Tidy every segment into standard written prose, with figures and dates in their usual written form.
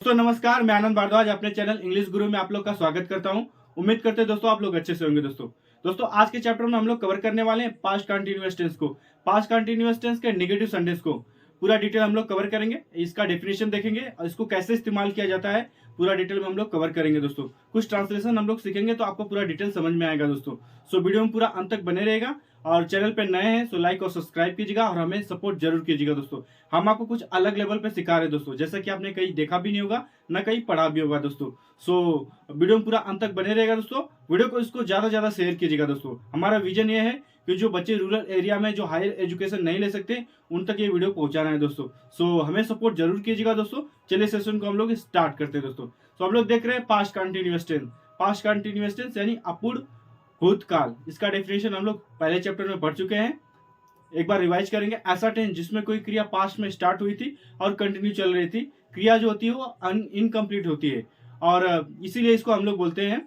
दोस्तों नमस्कार, मैं आनंद भारद्वाज अपने चैनल इंग्लिश गुरु में आप लोग का स्वागत करता हूं। उम्मीद करते हैं दोस्तों आप लोग अच्छे से होंगे। दोस्तों आज के चैप्टर में हम लोग कवर करने वाले हैं पास्ट कंटिन्यूअस टेंस को। पास्ट कंटिन्यूअस टेंस के नेगेटिव सेंटेंस को पूरा डिटेल हम लोग कवर करेंगे। इसका डेफिनेशन देखेंगे और इसको कैसे इस्तेमाल किया जाता है पूरा डिटेल में हम लोग कवर करेंगे। दोस्तों कुछ ट्रांसलेशन हम लोग सीखेंगे तो आपको पूरा डिटेल समझ में आएगा। दोस्तों सो वीडियो में पूरा अंत तक बने रहेगा और चैनल पे नए हैं तो लाइक और सब्सक्राइब कीजिएगा और हमें सपोर्ट जरूर कीजिएगा। दोस्तों हम आपको कुछ अलग लेवल पे सिखा रहे हैं दोस्तों, जैसा कि आपने कहीं देखा भी नहीं होगा ना कहीं पढ़ा भी होगा। दोस्तों सो वीडियो में पूरा अंत तक बने रहेगा। दोस्तों वीडियो को इसको ज्यादा शेयर कीजिएगा। दोस्तों हमारा विजन ये है कि जो बच्चे रूरल एरिया में जो हायर एजुकेशन नहीं ले सकते उन तक ये वीडियो पहुंचाना है। दोस्तों सो हमें सपोर्ट जरूर कीजिएगा। दोस्तों चलिए सेशन को हम लोग स्टार्ट करते हैं। दोस्तों सो हम लोग देख रहे हैं past continuous tense. Past continuous tense यानी अपूर्ण भूतकाल। इसका डेफिनेशन हम लोग पहले चैप्टर में पढ़ चुके हैं, एक बार रिवाइज करेंगे। ऐसा टेंस जिसमें कोई क्रिया पास्ट में स्टार्ट हुई थी और कंटिन्यू चल रही थी। क्रिया जो होती है वो इनकम्प्लीट होती है और इसीलिए इसको हम लोग बोलते हैं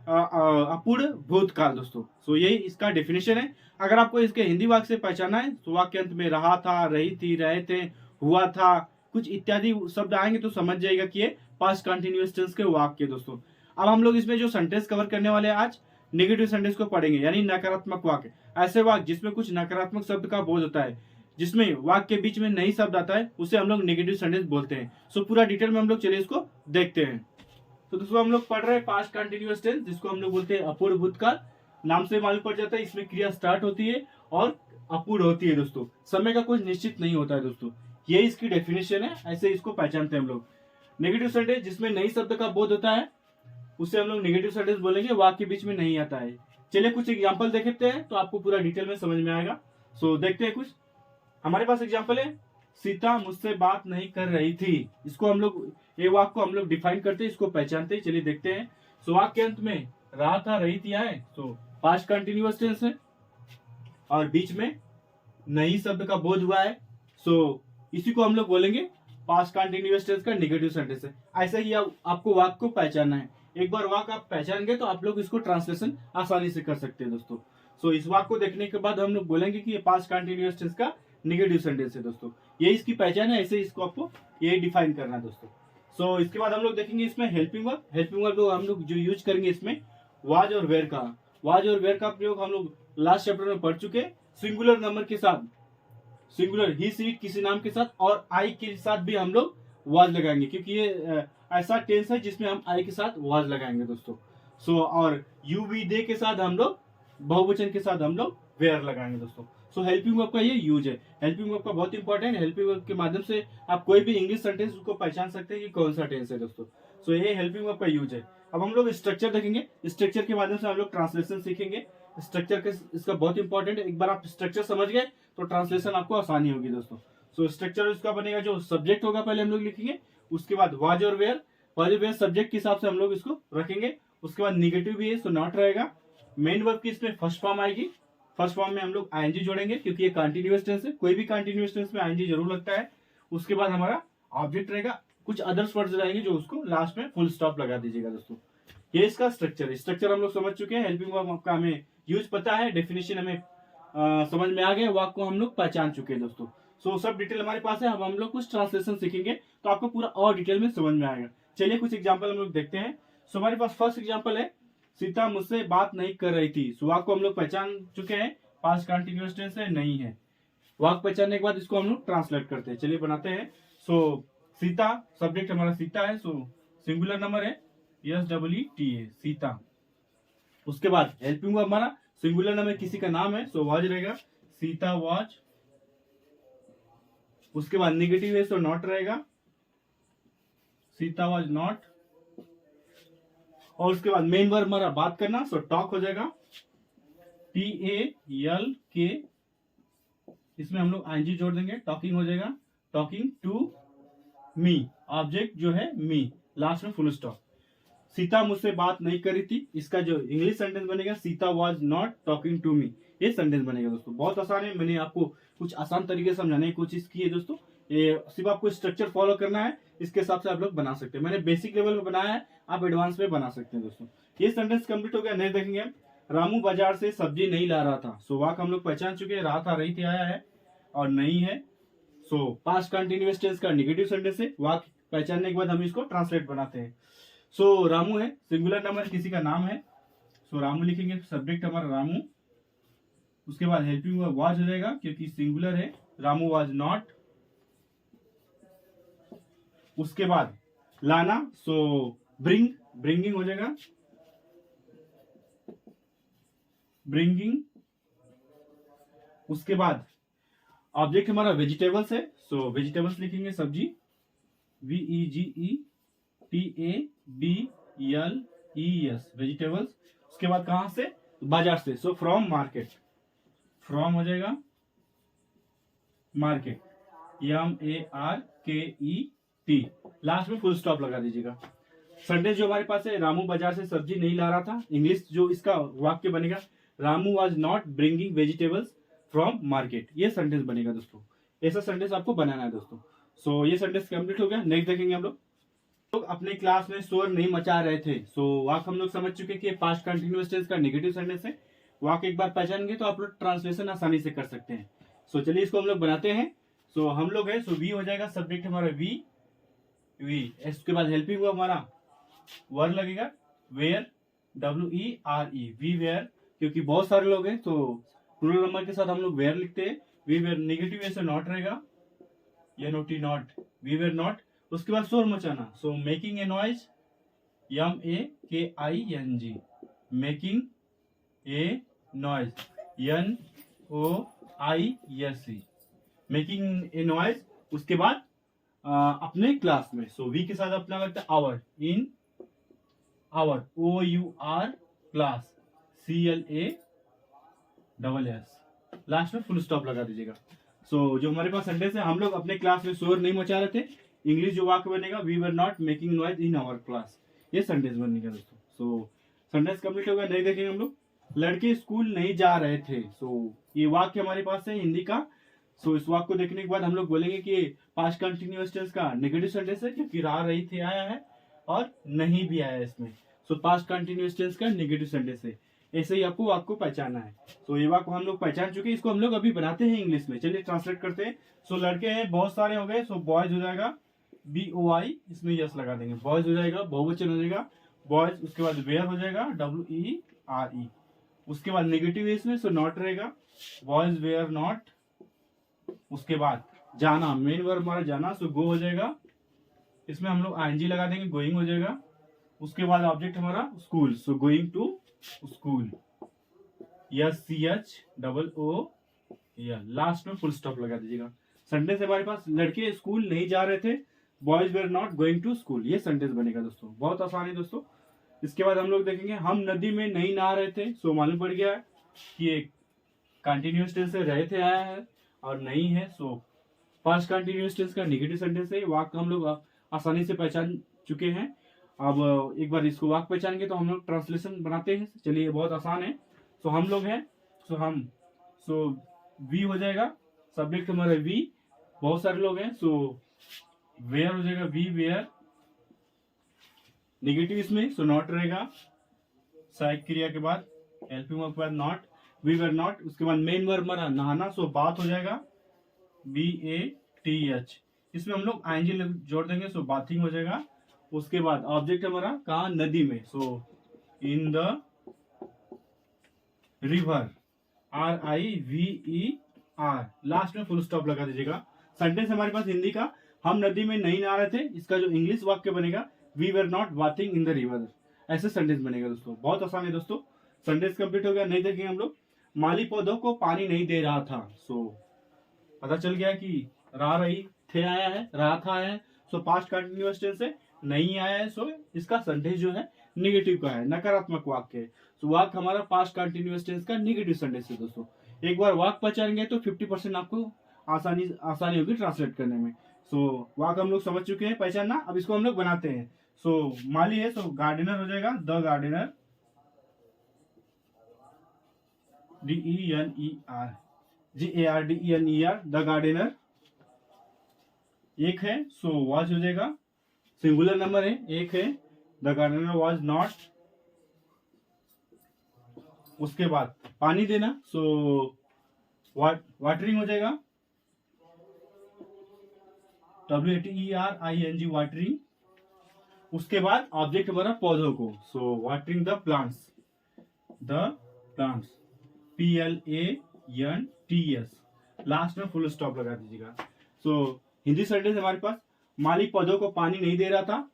अपूर्ण भूतकाल। दोस्तों सो यही इसका डेफिनेशन है। अगर आपको इसके हिंदी वाक्य से पहचाना है तो वाक्य अंत में रहा था, रही थी, रहे थे, हुआ था, कुछ इत्यादि शब्द आएंगे तो समझ जाएगा कि ये पास्ट कंटिन्यूअस टेंस के वाक्य। दोस्तों अब हम लोग इसमें जो सेंटेंस कवर करने वाले हैं आज नेगेटिव सेंटेंस को पढ़ेंगे, यानी नकारात्मक वाक्य। ऐसे वाक्य जिसमें कुछ नकारात्मक शब्द का बोध होता है, जिसमें वाक्य के बीच में नई शब्द आता है, उसे हम लोग नेगेटिव सेंटेंस बोलते हैं। सो पूरा डिटेल में हम लोग चलिए इसको देखते हैं। तो दोस्तों हम लोग पढ़ रहे हैं पास्ट कंटिन्यूअस टेंस, जिसको हम लोग बोलते हैं अपूर्ण भूतकाल। नाम से मालूम पड़ जाता है इसमें क्रिया स्टार्ट होती है और अपूर्ण होती है। दोस्तों समय का कुछ निश्चित नहीं होता है। दोस्तों ये इसकी डेफिनेशन है, ऐसे इसको पहचानते हैं हम लोग। नेगेटिव सेंटेंस जिसमें नई शब्द का बोध होता है उसे हम लोग नेगेटिव सेंटेंस बोलेंगे, वाक्य बीच में नहीं आता है। चलिए कुछ एग्जांपल देखते हैं तो आपको पूरा डिटेल में समझ में आएगा। सो देखते हैं कुछ। हमारे पास एग्जांपल है, सीता मुझसे बात नहीं कर रही थी। इसको हम लोग ये वाक्य को हम लोग डिफाइन करते हैं, इसको पहचानते हैं। चलिए देखते हैं। सो वाक्य के अंत में रहा था, रही थी आए तो पास्ट कंटिन्यूअस टेंस है और बीच में नई शब्द का बोध हुआ है। सो इसी को हम लोग बोलेंगे पास्ट कंटिन्यूअस टेंस का नेगेटिव सेंटेंस है। ऐसे ही आपको वाक्य को पहचानना है। एक बार वाक्य आप पहचान गए तो आप लोग इसको ट्रांसलेशन आसानी से कर सकते हैं। दोस्तों सो इस वाक्य को देखने के बाद हम लोग बोलेंगे कि ये पास्ट कंटिन्यूअस टेंस का नेगेटिव सेंटेंस है। दोस्तों ये इसकी पहचान है, ऐसे इसको आपको ये डिफाइन करना है। दोस्तों सो इसके बाद हम लोग देखेंगे इसमें हेल्पिंग वर्ब। हेल्पिंग वर्ब हम लोग जो यूज करेंगे इसमें वाज और वेयर का। वाज और वेयर का प्रयोग हम लोग लास्ट चैप्टर में पढ़ चुके। सिंगुलर नंबर के साथ, सिंगुलर ही सी किसी नाम के साथ और आई के साथ भी हम लोग वाज लगाएंगे, क्योंकि ये ऐसा टेंस है जिसमें हम आई के साथ वाज लगाएंगे। दोस्तों सो और यू वी दे के साथ हम लोग बहुवचन के साथ हम लोग वेयर लगाएंगे। दोस्तों सो हेल्पिंग वर्ब का ये यूज है। हेल्पिंग वर्ब का बहुत इंपॉर्टेंट। हेल्पिंग वर्ब के माध्यम से आप कोई भी इंग्लिश सेंटेंस उसको पहचान सकते हैं कि कौन सा टेंस है। दोस्तों सो ये हेल्पिंग वर्ब का यूज है। अब हम लोग स्ट्रक्चर देखेंगे। स्ट्रक्चर के माध्यम से हम लोग ट्रांसलेशन सीखेंगे। स्ट्रक्चर का इसका बहुत इंपॉर्टेंट है। एक बार आप स्ट्रक्चर समझ गए तो ट्रांसलेशन आपको आसानी होगी। दोस्तों सो स्ट्रक्चर इसका बनेगा, जो सब्जेक्ट होगा पहले हम लोग लिखेंगे, उसके बाद वाज और वेयर। वाज और वेयर सब्जेक्ट के हिसाब से हम लोग इसको रखेंगे। उसके बाद निगेटिव भी है सो नॉट रहेगा। मेन वर्ब की इसमें फर्स्ट फॉर्म आएगी। फर्स्ट फॉर्म में हम लोग आईएनजी जोड़ेंगे, क्योंकि ये कंटिन्यूअस टेंस है। कोई भी कंटिन्यूअस टेंस में आईएनजी जरूर लगता है। उसके बाद हमारा ऑब्जेक्ट रहेगा। कुछ अदर्स वर्ड्स रहेंगे जो उसको लास्ट में फुल स्टॉप लगा दीजिएगा। दोस्तों ये इसका स्ट्रक्चर है। स्ट्रक्चर हम लोग समझ चुके हैं। हेल्पिंग वर्ब का हमें यूज पता है, डेफिनेशन हमें समझ में आ गया, वाक्य को हम लोग पहचान चुके हैं। दोस्तों सो सब डिटेल हमारे पास है। अब हम लोग कुछ ट्रांसलेशन सीखेंगे तो आपको पूरा और डिटेल में समझ में आएगा। चलिए कुछ एग्जांपल हम लोग देखते हैं। सो हमारे पास फर्स्ट एग्जांपल है, सीता मुझसे बात नहीं कर रही थी। सो वाक्य को हम लोग पहचान चुके हैं, पास्ट कंटिन्यूअस टेंस है, नहीं है। वाक्य पहचानने के बाद इसको हम लोग ट्रांसलेट करते हैं। चलिए बनाते हैं। सो सीता सब्जेक्ट हमारा सीता है, सो सिंगुलर नंबर है, SEETA सीता। उसके बाद हेल्पिंग वर्ब हमारा सिंगुलर नंबर किसी का नाम है, सो वाज रहेगा, सीता वाज। उसके बाद नेगेटिव है सो नॉट रहेगा, सीता वाज नॉट। और उसके बाद मेन वर्ब हमारा बात करना, सो टॉक हो जाएगा, TALK। इसमें हम लोग आईएनजी जोड़ देंगे, टॉकिंग हो जाएगा, टॉकिंग टू मी। ऑब्जेक्ट जो है मी, लास्ट में फुल स्टॉप। सीता मुझसे बात नहीं करी थी, इसका जो इंग्लिश सेंटेंस बनेगा, Sita was not talking to me. ये सेंटेंस बनेगा। दोस्तों बहुत आसान है, मैंने आपको कुछ आसान तरीके से समझाने की कोशिश की है। दोस्तों ये सिर्फ आपको स्ट्रक्चर फॉलो करना है, इसके हिसाब से आप लोग बना सकते हैं। मैंने बेसिक लेवल पे बनाया है, आप एडवांस में बना सकते हैं। दोस्तों ये सेंटेंस कंप्लीट हो गया। नहीं देखेंगे, रामू बाजार से सब्जी नहीं ला रहा था। सो वाक्य हम लोग पहचान चुके हैं, रहा था, रही थी आया है और नहीं है। सो पास्ट कंटिन्यूअस टेंस का नेगेटिव सेंटेंस है। वाक्य पहचानने के बाद हम इसको ट्रांसलेट बनाते हैं। सो रामू है, सिंगुलर नंबर किसी का नाम है, सो रामू लिखेंगे, सब्जेक्ट हमारा रामू, उसके बाद हेल्पिंग वर्ब वाज हो जाएगा क्योंकि सिंगुलर है, रामू वाज नॉट। उसके बाद लाना, सो ब्रिंग, ब्रिंगिंग हो जाएगा, ब्रिंगिंग। उसके बाद ऑब्जेक्ट हमारा वेजिटेबल्स है, सो वेजिटेबल्स लिखेंगे, सब्जी, VEGETABLES, वेजिटेबल्स। उसके बाद कहां से, बाजार से, सो फ्रॉम मार्केट, फ्रॉम हो जाएगा मार्केट, MARKET, लास्ट में फुल स्टॉप लगा दीजिएगा। संडे जो हमारे पास है, रामू बाजार से सब्जी नहीं ला रहा था, इंग्लिश जो इसका वाक्य बनेगा, Ramu was not bringing vegetables from market, ये सेंटेंस बनेगा दोस्तों। ऐसा सेंटेंस आपको बनाना है दोस्तों। सो ये सेंटेंस कंप्लीट हो गया। नेक्स्ट देखेंगे हम लोग अपने क्लास में शोर नहीं मचा रहे थे। सो वाक हम लोग समझ चुके कि पास्ट कंटिन्यूअस टेंस का नेगेटिव सेंटेंस है। वाक एक बार पहचानेंगे तो आप लोग ट्रांसलेशन आसानी से कर सकते हैं। सो चलिए इसको हम लोग बनाते हैं। सो हम लोग है, सो वी हो जाएगा, सब्जेक्ट हमारा वी, इसके बाद हेल्पिंग वर्ब हमारा वर्ड लगेगा, वेयर, WERE, वी वेयर, क्योंकि बहुत सारे लोग हैं तो प्लूरल नंबर के साथ हम लोग वेयर लिखते हैं। वी वेयर नेगेटिव ऐसे नॉट रहेगा, NOT, not, we were not. उसके बाद शोर मचाना, so making a noise, MAKING, making a noise, NOISE, making a noise. उसके बाद अपने क्लास में, सो वी के साथ अपना लगता है our, in our, OUR, class, CLASS, last में फुल स्टॉप लगा दीजिएगा। सो जो हमारे पास सेंटेंस है, हम लोग अपने क्लास में शोर नहीं मचा रहे थे, इंग्लिश जो वाक्य बनेगा, we were not making noise in our class, ये सेंटेंस बनेगा दोस्तों। सो सेंटेंस कंप्लीट हो गया। नहीं देखेंगे हम लोग, लड़के स्कूल नहीं जा रहे थे। सो ये वाक्य हमारे पास है हिंदी का। सो इस वाक्य को देखने के बाद हम लोग बोलेंगे कि पास्ट कंटिन्यूअस टेंस का नेगेटिव सेंटेंस है, क्योंकि रहा, रही, थे आया है और नहीं भी आया है इसमें। सो पास्ट कंटिन्यूअस टेंस का नेगेटिव सेंटेंस है। ऐसे ही आपको वाक्य को पहचानना है। तो ये वाक्य हम लोग पहचान चुके हैं, इसको हम लोग अभी बनाते हैं इंग्लिश में। चलिए ट्रांसलेट करते हैं। सो लड़के हैं, बहुत सारे हो गए, सो बॉयज हो जाएगा, BOY, इसमें यस लगा देंगे, बॉयज हो जाएगा, बहुवचन हो जाएगा बॉयज। उसके बाद वेयर हो जाएगा, WERE। उसके बाद नेगेटिव है इसमें, सो नॉट रहेगा, बॉयज वेयर नॉट। उसके बाद जाना, मेन वर्ब हमारा जाना, सो गो हो जाएगा, इसमें हम लोग ING लगा देंगे, गोइंग हो जाएगा। उसके बाद ऑब्जेक्ट हमारा school, so going to school, SCHOOL, last में फुल स्टॉप लगा दीजिएगा। सेंटेंस हमारे पास, लड़के स्कूल नहीं जा रहे थे, boys were not going to school, ये सेंटेंस बनेगा दोस्तों। बहुत आसान है दोस्तों। इसके बाद हम लोग देखेंगे, हम नदी में नहीं नहा रहे थे। सो मालूम पड़ गया है कि एक कंटिन्यूअस टेंस से रहे थे आया है और नहीं है। सो पास्ट कंटिन्यूअस टेंस का नेगेटिव सेंटेंस है। वाक्य हम लोग आसानी से पहचान चुके हैं। अब एक बार इसको वाक्य पहचानेंगे तो हम लोग ट्रांसलेशन बनाते हैं। चलिए, बहुत आसान है। सो हम लोग हैं, सो वी हो जाएगा, सब्जेक्ट हमारा वी, बहुत सारे लोग हैं, सो वेयर हो जाएगा, वी वेयर, नेगेटिव इसमें, सो नॉट रहेगा, सहायक क्रिया के बाद हेल्पिंग वर्ब के बाद नॉट, वी वेयर नॉट। उसके बाद मेन वर्ब हमारा नहाना, सो बात हो जाएगा, BATH, इसमें हम लोग ING जोड़ देंगे, सो बाथिंग हो जाएगा। उसके बाद ऑब्जेक्ट हमारा कहा, नदी में, so in the river, RIVER, last में फुल स्टॉप लगा दीजिएगा। सेंटेंस हमारे पास हिंदी का, हम नदी में नहीं नहा रहे थे, इसका जो इंग्लिश वाक्य बनेगा, we were not bathing in the river, ऐसे सेंटेंस बनेगा दोस्तों। बहुत आसान है दोस्तों। सेंटेंस कंप्लीट हो गया। नहीं देखेंगे हम लोग, माली पौधों को पानी नहीं दे रहा था। सो पता चल गया कि रहा, रही, थे आया है, रहा था आया है, सो पास्ट कंटिन्यूअस टेंस है, नहीं आया है, सो इसका सेंटेंस जो है निगेटिव का है, नकारात्मक वाक्य है। सो वाक्य हमारा पास्ट कंटिन्यूअस टेंस का निगेटिव सेंटेंस है दोस्तों। एक बार वाक्य पहचानेंगे तो 50% आपको आसानी होगी ट्रांसलेट करने में। सो वाक्य हम लोग समझ चुके हैं पहचानना। अब इसको हम लोग बनाते हैं। सो माली है, सो गार्डनर हो जाएगा, the gardener, GARDENER, the gardener. एक है, सो वॉज हो जाएगा, सिंगुलर नंबर है, एक है, द गार्डनर वॉज नॉट। उसके बाद पानी देना, सो वाटरिंग हो जाएगा, WATERING वाटरिंग। उसके बाद ऑब्जेक्ट हमारा पौधों को, so watering the plants PLANTS, last में फुल स्टॉप लगा दीजिएगा। सो हिंदी सेंटेंस हमारे पास, मालिक पौधों को पानी नहीं दे रहा था।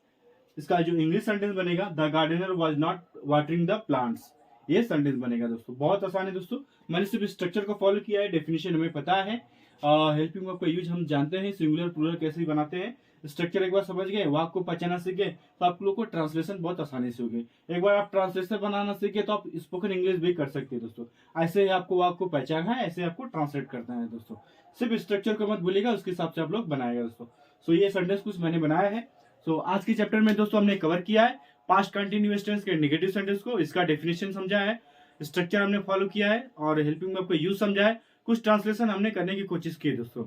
इसका जो इंग्लिश सेंटेंस बनेगा, the gardener was not watering the plants, ये सेंटेंस बनेगा दोस्तों। बहुत आसान है दोस्तों, मैंने सिर्फ स्ट्रक्चर को फॉलो किया है, डेफिनेशन हमें पता है, हेल्पिंग वर्ब का यूज हम जानते हैं, सिंगुलर प्लूरल कैसे बनाते हैं, स्ट्रक्चर एक बार समझ गए, वाक्य को पहचाना सीख गए, तो आप लोग को ट्रांसलेशन बहुत आसानी से होगी। एक बार आप ट्रांसलेशन बनाना सीख गए तो आप स्पोकन इंग्लिश भी कर सकते हैं दोस्तों। ऐसे ही आपको वाक्य को पहचानना है, ऐसे आपको ट्रांसलेट करना है दोस्तों। सिर्फ स्ट्रक्चर को मत भूलिएगा, उसके हिसाब से आप लोग बनाएगा दोस्तों। सो ये सेंटेंस कुछ मैंने बनाया है। सो आज के चैप्टर में दोस्तों हमने कवर किया है पास्ट कंटिन्यूअस टेंस के नेगेटिव सेंटेंस को, इसका डेफिनेशन समझा है, स्ट्रक्चर हमने फॉलो किया है और हेल्पिंग वर्ब का यूज समझा है। कुछ ट्रांसलेशन हमने करने की कोशिश की है दोस्तों,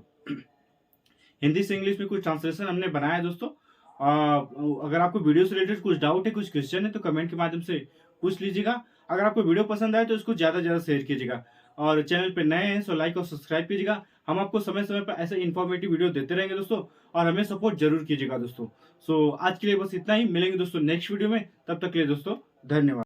हिंदी से इंग्लिश में कुछ ट्रांसलेशन हमने बनाया है दोस्तों। अगर आपको वीडियो से रिलेटेड कुछ डाउट है, कुछ क्वेश्चन है, तो कमेंट के माध्यम से पूछ लीजिएगा। अगर आपको वीडियो पसंद आए तो इसको ज्यादा से ज्यादा शेयर कीजिएगा, और चैनल पे नए हैं तो लाइक और सब्सक्राइब कीजिएगा। हम आपको समय समय पर ऐसे इन्फॉर्मेटिव वीडियो देते रहेंगे दोस्तों, और हमें सपोर्ट जरूर कीजिएगा दोस्तों। सो आज के लिए बस इतना ही, मिलेंगे दोस्तों नेक्स्ट वीडियो में, तब तक के लिए दोस्तों धन्यवाद।